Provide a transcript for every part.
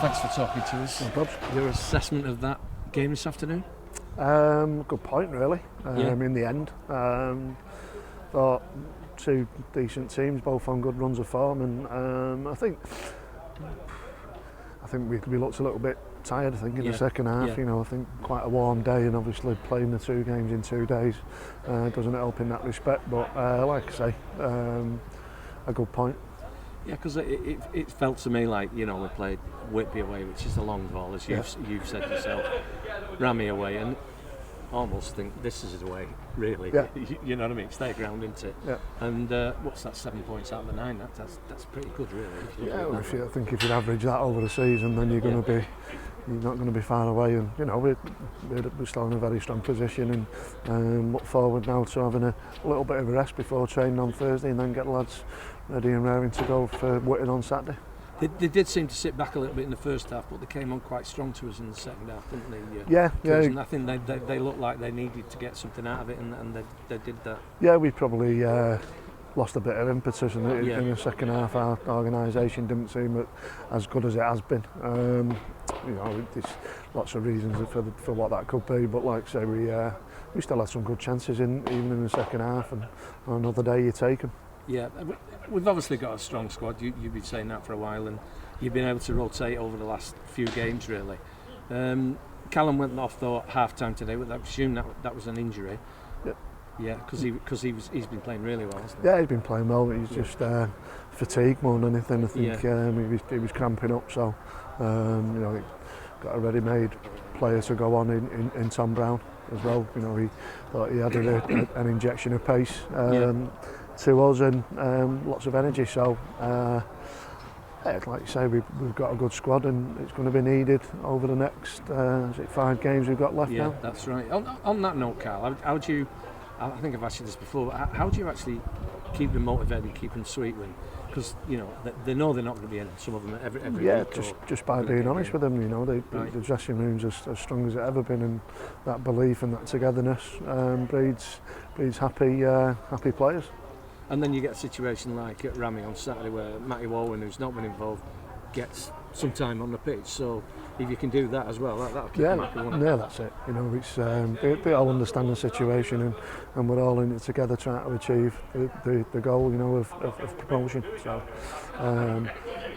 Thanks for talking to us. No problems. Your assessment of that game this afternoon? Good point, really. In the end, thought two decent teams, both on good runs of form, and I think we looked a little bit tired. I think in the second half, I think quite a warm day, and obviously playing the two games in 2 days doesn't help in that respect. But like I say, a good point. Yeah, because it felt to me like, we played Whitby away, which is a long ball, as you've said yourself, Rami away, and almost think this is his way, really. Yeah. You know what I mean? Stay ground, isn't it? Yeah. And what's that, 7 points out of the 9? That's pretty good, really. I think if you average that over the season, then you're not going to be far away. And we're still in a very strong position, and look forward now to having a little bit of a rest before training on Thursday, and then get the lads ready and raring to go for Whitton on Saturday. They did seem to sit back a little bit in the first half, but they came on quite strong to us in the second half, didn't they? Yeah. I think they looked like they needed to get something out of it, and they did that. Yeah, we probably lost a bit of impetus in the second half. Our organisation didn't seem as good as it has been. There's lots of reasons for what that could be, but like I say, we still had some good chances even in the second half, and on another day you take them. Yeah, we've obviously got a strong squad. You've been saying that for a while, and you've been able to rotate over the last few games, really. Callum went off though at half time today, but I presume that was an injury. Yeah, because he's been playing really well, hasn't he? Yeah, he's been playing well. He's just fatigue more than anything. I think he was cramping up, so he got a ready-made player to go on in Tom Brown as well. He thought he had an injection of pace. To us, and lots of energy, so like you say, we've got a good squad, and it's going to be needed over the next 5 games we've got left now. Yeah, that's right. On that note, Karl, how do you, I think I've asked you this before, but how do you actually keep them motivated and keep them sweet when, because they know they're not going to be in, some of them every week. Just by being honest with them, the dressing room's as strong as it's ever been, and that belief and that togetherness breeds happy players. And then you get a situation like at Rami on Saturday where Matty Warren, who's not been involved, gets some time on the pitch. So if you can do that as well, that'll keep them happy, won't it? Yeah, that's it. It's they all understand the situation, and we're all in it together trying to achieve the goal, of promotion. So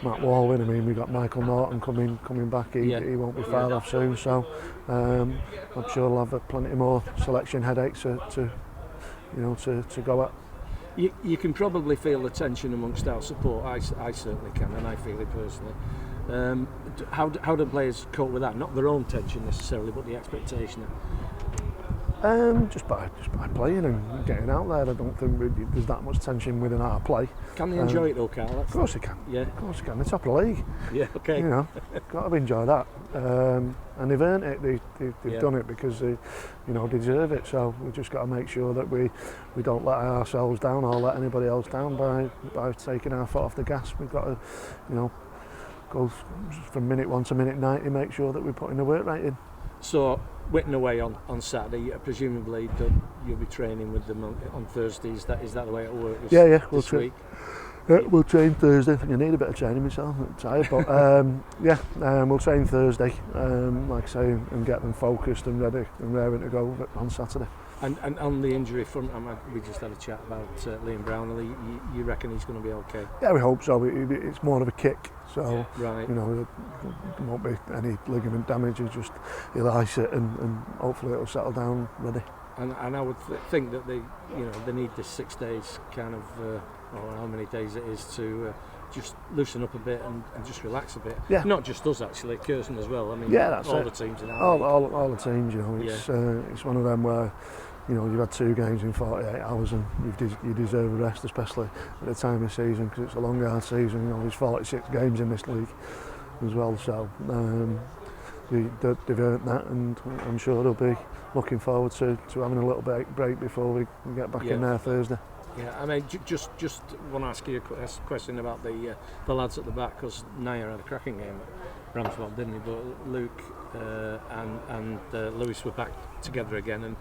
Matt Warren, we got Michael Norton coming back. He won't be far off soon. So I'm sure he'll have plenty more selection headaches to go at. You can probably feel the tension amongst our support. I certainly can, and I feel it personally. How do players cope with that? Not their own tension necessarily, but the expectation. Just by playing and getting out there. I don't think there's that much tension within our play. Can they enjoy it though, Karl? Of course they can. Yeah. Of course they can. They're top of the league. Yeah. Okay. Got to enjoy that. And they've earned it. They've done it because they deserve it. So we've just got to make sure that we don't let ourselves down or let anybody else down by taking our foot off the gas. We've got to, go from minute 1 to minute 90, make sure that we're putting the work rate in. So Whitton away on Saturday, presumably you'll be training with them on Thursdays. Is that the way it'll work this week? Yeah, we'll train Thursday. I think I need a bit of training myself. I'm tired, but we'll train Thursday, like I say, and get them focused and ready and raring to go on Saturday. And on the injury front, we just had a chat about Liam Brownlee. You reckon he's going to be okay? Yeah, we hope so. It's more of a kick, so right. There won't be any ligament damage. He'll ice it, and hopefully it'll settle down ready. And I would think that they need this 6 days kind of, or how many days it is to just loosen up a bit and just relax a bit. Yeah. Not just us actually, Curzon as well. That's all it. the teams in all the teams. It's one of them where you've had 2 games in 48 hours and you deserve a rest, especially at the time of season, because it's a long hard season. There's 46 games in this league as well, so they've earned that, and I'm sure they'll be looking forward to having a little break before we get back in there Thursday. Yeah, just want to ask you a question about the lads at the back, because Naya had a cracking game Ramswell, didn't he? But Luke and Lewis were back together again, and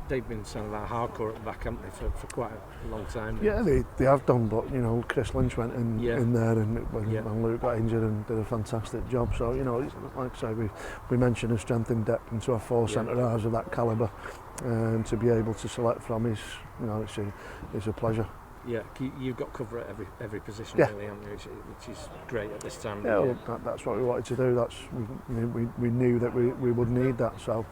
they've been sort of hardcore at the back, haven't they, for quite a long time now. Yeah, they have done, but you know, Chris Lynch went in there, and when Luke got injured, and did a fantastic job. So you know, like I say, we mentioned the strength in depth into a 4 centre halves of that calibre, and to be able to select from is, you know, it's a pleasure. Yeah, you've got cover at every position, really, haven't you? Which is great at this time. Yeah, well, that's what we wanted to do. We knew that we would need that. So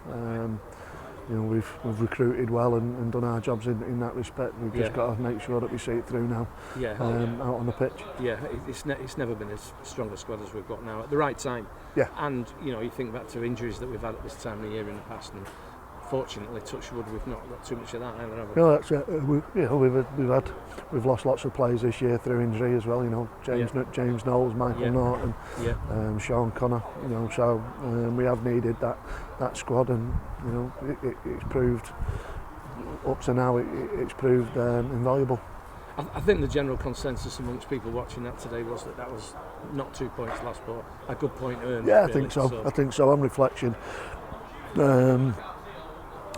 you know, we've recruited well and done our jobs in that respect. We've just got to make sure that we see it through now. Out on the pitch. Yeah, it's never been as strong a squad as we've got now at the right time. Yeah, and you know, you think back to injuries that we've had at this time of the year in the past, and fortunately, touch wood, we've not got too much of that either, have we? No, that's it. We've lost lots of players this year through injury as well. You know, James Knowles, Michael Norton, Sean Connor. You know, so we have needed that squad, and you know, it's proved up to now. It's proved invaluable. I think the general consensus amongst people watching that today was that was not 2 points lost, but a good point earned. Yeah, I think so. I think so. On reflection.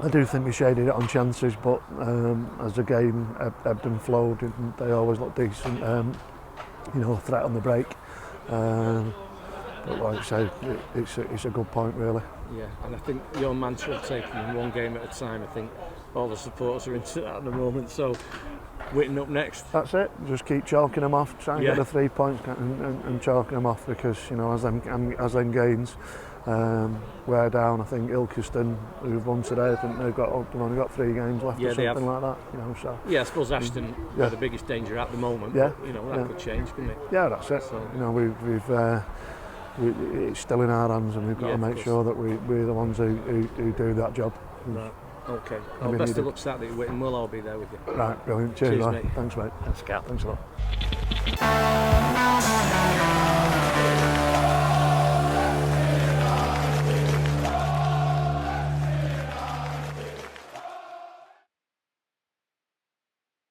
I do think we shaded it on chances, but as the game ebbed and flowed, they always look decent. You know, threat on the break. But like I say, it's a good point, really. Yeah, and I think your mantra of taking one game at a time, I think all the supporters are into that at the moment. So, Whitton up next. That's it. Just keep chalking them off. Try and get the 3 points and chalking them off, because you know, as them gains wear down. I think Ilkeston, who've won today, I think they've only got 3 games left or something like that. You know, so I suppose Ashton are the biggest danger at the moment. But, you know, that could change, couldn't it? Yeah, that's it. So, you know, it's still in our hands, and we've got to make sure that we're the ones who do that job. Right. Okay. Well, best of luck Saturday at Whitton. We'll all be there with you. Right, brilliant. Cheers, mate. Thanks, mate. Thanks, Cal. Thanks a lot.